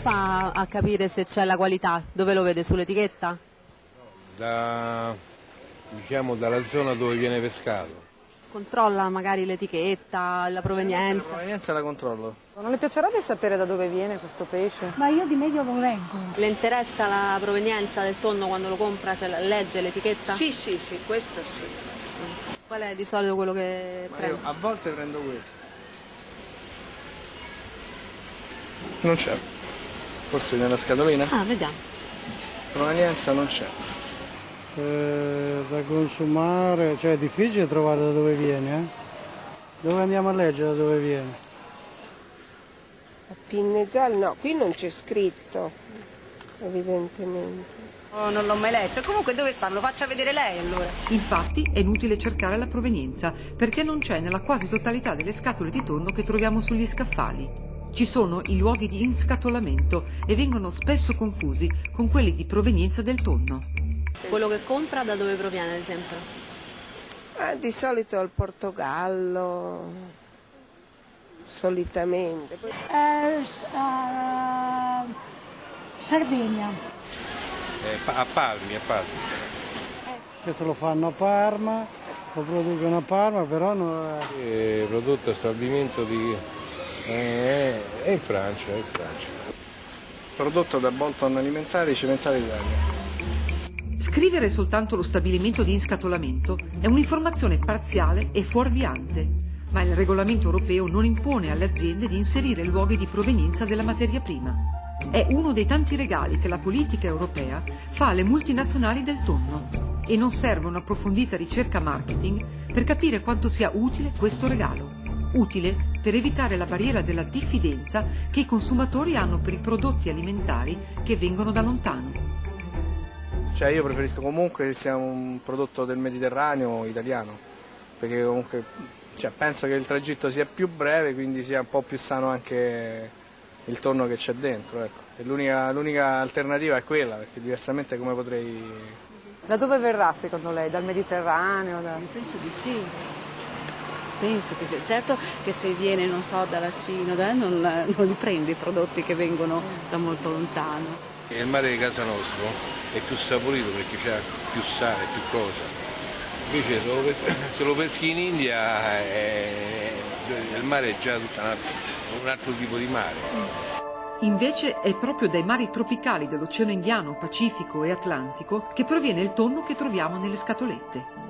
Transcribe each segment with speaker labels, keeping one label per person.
Speaker 1: fa a capire se c'è la qualità? Dove lo vede? Sull'etichetta?
Speaker 2: Diciamo dalla zona dove viene pescato.
Speaker 1: Controlla magari l'etichetta, la provenienza?
Speaker 3: La provenienza la controllo.
Speaker 4: Non le piacerebbe sapere da dove viene questo pesce?
Speaker 5: Ma io di medio non leggo.
Speaker 1: Le interessa la provenienza del tonno quando lo compra? Cioè legge l'etichetta?
Speaker 4: Sì, questo sì.
Speaker 1: Qual è di solito quello che prende?
Speaker 3: A volte prendo questo. Non c'è. Forse nella scatolina?
Speaker 1: Ah, vediamo.
Speaker 3: Provenienza non c'è.
Speaker 6: Da consumare, cioè è difficile trovare da dove viene, eh? Dove andiamo a leggere da dove viene?
Speaker 7: A pinne gialle no, qui non c'è scritto, evidentemente.
Speaker 4: Oh, non l'ho mai letto. Comunque dove sta? Me lo faccia vedere lei allora.
Speaker 8: Infatti è inutile cercare la provenienza, perché non c'è nella quasi totalità delle scatole di tonno che troviamo sugli scaffali. Ci sono i luoghi di inscatolamento e vengono spesso confusi con quelli di provenienza del tonno.
Speaker 1: Quello che compra da dove proviene, ad esempio?
Speaker 7: Di solito il Portogallo, solitamente.
Speaker 5: Sardegna.
Speaker 2: A Palmi.
Speaker 6: Questo lo fanno a Parma, lo producono a Parma, però
Speaker 2: Prodotto a stabilimento è in Francia.
Speaker 3: Prodotto da Bolton Alimentari, Cimentali Italia.
Speaker 8: Scrivere soltanto lo stabilimento di inscatolamento è un'informazione parziale e fuorviante, ma il regolamento europeo non impone alle aziende di inserire luoghi di provenienza della materia prima. È uno dei tanti regali che la politica europea fa alle multinazionali del tonno e non serve un'approfondita ricerca marketing per capire quanto sia utile questo regalo. Utile per evitare la barriera della diffidenza che i consumatori hanno per i prodotti alimentari che vengono da lontano.
Speaker 3: Cioè io preferisco comunque che sia un prodotto del Mediterraneo italiano, perché comunque penso che il tragitto sia più breve, quindi sia un po' più sano anche il tonno che c'è dentro. Ecco. E l'unica alternativa è quella, perché diversamente come potrei...
Speaker 4: Da dove verrà secondo lei? Dal Mediterraneo?
Speaker 9: Penso di sì. Penso che sia. Certo che se viene, non so, dalla Cina, non li prende i prodotti che vengono da molto lontano.
Speaker 2: Il mare di Casa Nostra è più saporito perché c'è più sale, più cosa. Invece se lo peschi in India il mare è già tutto un altro tipo di mare.
Speaker 8: Invece è proprio dai mari tropicali dell'Oceano Indiano, Pacifico e Atlantico che proviene il tonno che troviamo nelle scatolette.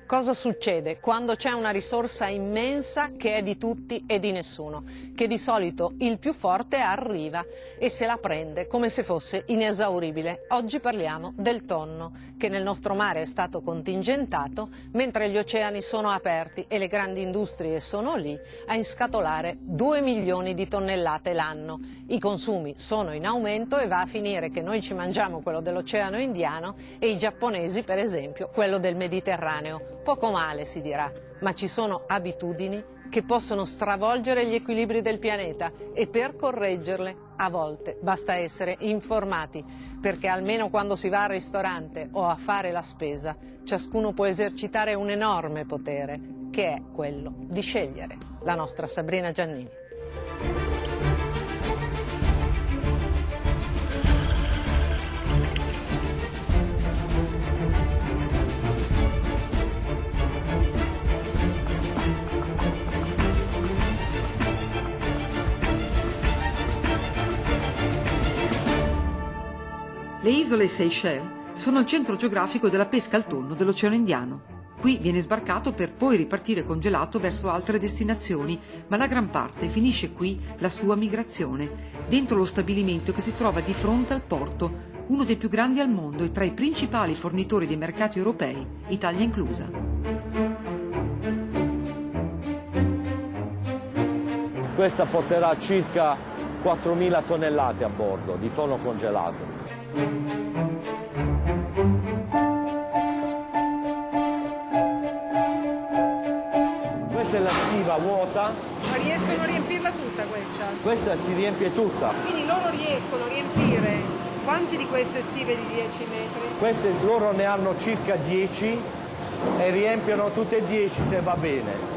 Speaker 10: Cosa succede quando c'è una risorsa immensa che è di tutti e di nessuno? Che di solito il più forte arriva e se la prende come se fosse inesauribile. Oggi parliamo del tonno, che nel nostro mare è stato contingentato, mentre gli oceani sono aperti e le grandi industrie sono lì a inscatolare 2 milioni di tonnellate l'anno. I consumi sono in aumento e va a finire che noi ci mangiamo quello dell'Oceano Indiano e i giapponesi, per esempio, quello del Mediterraneo. Poco male si dirà, ma ci sono abitudini che possono stravolgere gli equilibri del pianeta e per correggerle a volte basta essere informati, perché almeno quando si va al ristorante o a fare la spesa ciascuno può esercitare un enorme potere che è quello di scegliere. La nostra Sabrina Giannini.
Speaker 8: Le isole Seychelles sono il centro geografico della pesca al tonno dell'Oceano Indiano. Qui viene sbarcato per poi ripartire congelato verso altre destinazioni, ma la gran parte finisce qui la sua migrazione, dentro lo stabilimento che si trova di fronte al porto, uno dei più grandi al mondo e tra i principali fornitori dei mercati europei, Italia inclusa.
Speaker 11: Questa porterà circa 4.000 tonnellate a bordo di tonno congelato. Questa è la stiva vuota.
Speaker 4: Ma riescono a riempirla tutta questa?
Speaker 11: Questa si riempie tutta.
Speaker 4: Quindi loro riescono a riempire quanti di queste stive di 10 metri?
Speaker 11: Queste loro ne hanno circa 10 e riempiono tutte e 10 se va bene.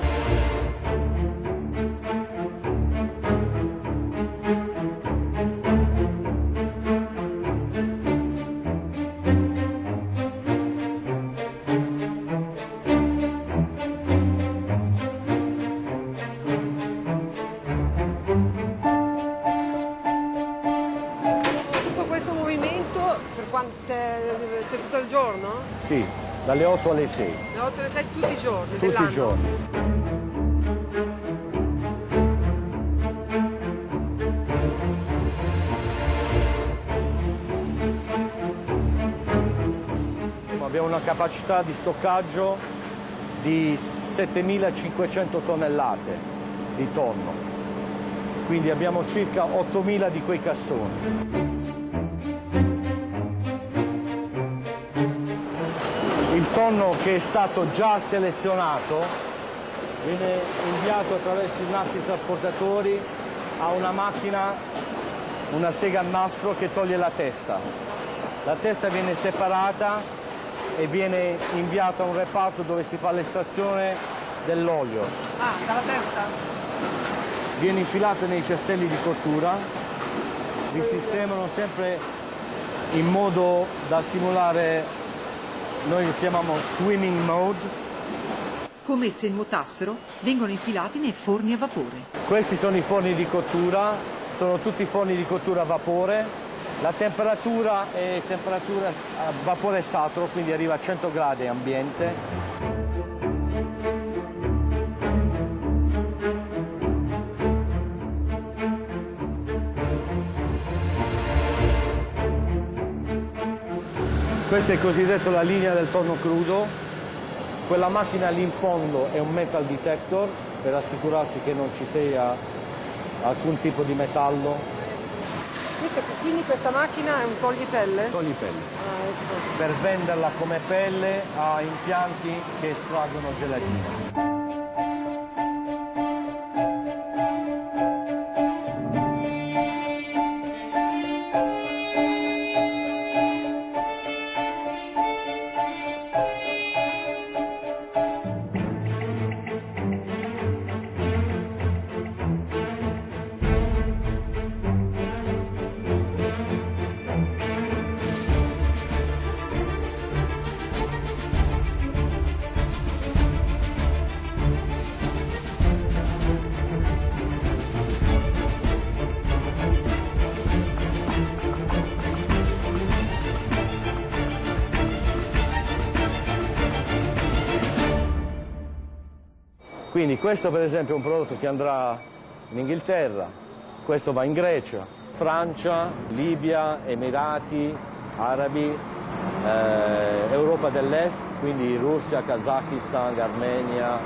Speaker 11: Sì, dalle 8 alle 6.
Speaker 4: Da 8 alle 6 tutti i giorni
Speaker 11: Tutti
Speaker 4: dell'anno?
Speaker 11: i giorni. Abbiamo una capacità di stoccaggio di 7.500 tonnellate di tonno, quindi abbiamo circa 8.000 di quei cassoni. Il tonno che è stato già selezionato viene inviato attraverso i nastri trasportatori a una macchina, una sega a nastro che toglie la testa. La testa viene separata e viene inviata a un reparto dove si fa l'estrazione dell'olio.
Speaker 4: Ah, dalla testa?
Speaker 11: Viene infilata nei cestelli di cottura, li sistemano sempre in modo da simulare, noi lo chiamiamo swimming mode.
Speaker 8: Come se nuotassero, vengono infilati nei forni a vapore.
Speaker 11: Questi sono i forni di cottura, sono tutti forni di cottura a vapore. La temperatura è temperatura a vapore saturo, quindi arriva a 100 gradi ambiente. Questa è cosiddetta la linea del tonno crudo. Quella macchina lì in fondo è un metal detector per assicurarsi che non ci sia alcun tipo di metallo.
Speaker 4: Quindi questa macchina è un toglipelle?
Speaker 11: Toglipelle.
Speaker 4: Ah, ecco.
Speaker 11: Per venderla come pelle a impianti che estraggono gelatina. Quindi questo per esempio è un prodotto che andrà in Inghilterra, questo va in Grecia, Francia, Libia, Emirati, Arabi, Europa dell'Est, quindi Russia, Kazakistan, Armenia,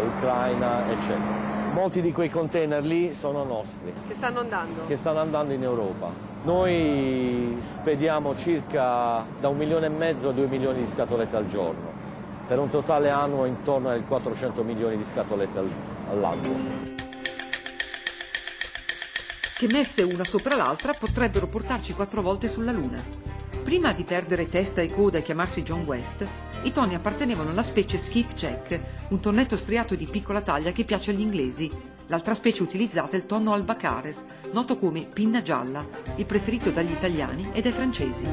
Speaker 11: Ucraina, eccetera. Molti di quei container lì sono nostri.
Speaker 4: Che stanno andando?
Speaker 11: Che stanno andando in Europa. Noi spediamo circa da 1,5 milioni a 2 milioni di scatolette al giorno, per un totale annuo intorno ai 400 milioni di scatolette all'anno.
Speaker 8: Che messe una sopra l'altra potrebbero portarci 4 volte sulla Luna. Prima di perdere testa e coda e chiamarsi John West, i tonni appartenevano alla specie Skipjack, un tonnetto striato di piccola taglia che piace agli inglesi. L'altra specie utilizzata è il tonno albacares, noto come pinna gialla, il preferito dagli italiani e dai francesi.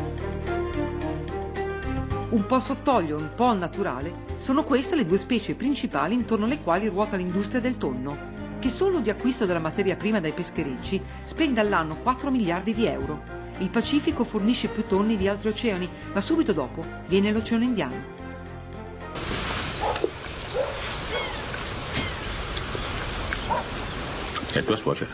Speaker 8: Un po' sott'olio e un po' naturale, sono queste le due specie principali intorno alle quali ruota l'industria del tonno, che solo di acquisto della materia prima dai pescherecci spende all'anno 4 miliardi di euro. Il Pacifico fornisce più tonni di altri oceani, ma subito dopo viene l'Oceano Indiano.
Speaker 5: È tua suocera.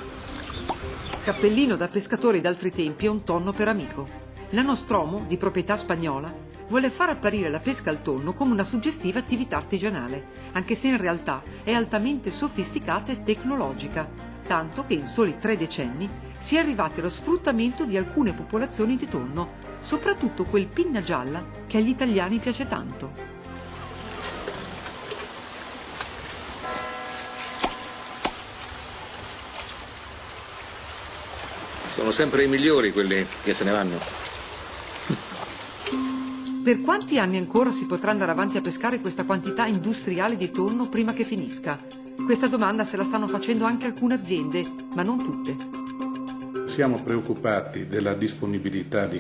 Speaker 8: Cappellino da pescatore d'altri tempi è un tonno per amico. La Nostromo, di proprietà spagnola, vuole far apparire la pesca al tonno come una suggestiva attività artigianale, anche se in realtà è altamente sofisticata e tecnologica, tanto che in soli 3 decenni si è arrivati allo sfruttamento di alcune popolazioni di tonno, soprattutto quel pinna gialla che agli italiani piace tanto.
Speaker 5: Sono sempre i migliori quelli che se ne vanno.
Speaker 8: Per quanti anni ancora si potrà andare avanti a pescare questa quantità industriale di tonno prima che finisca? Questa domanda se la stanno facendo anche alcune aziende, ma non tutte.
Speaker 12: Siamo preoccupati della disponibilità di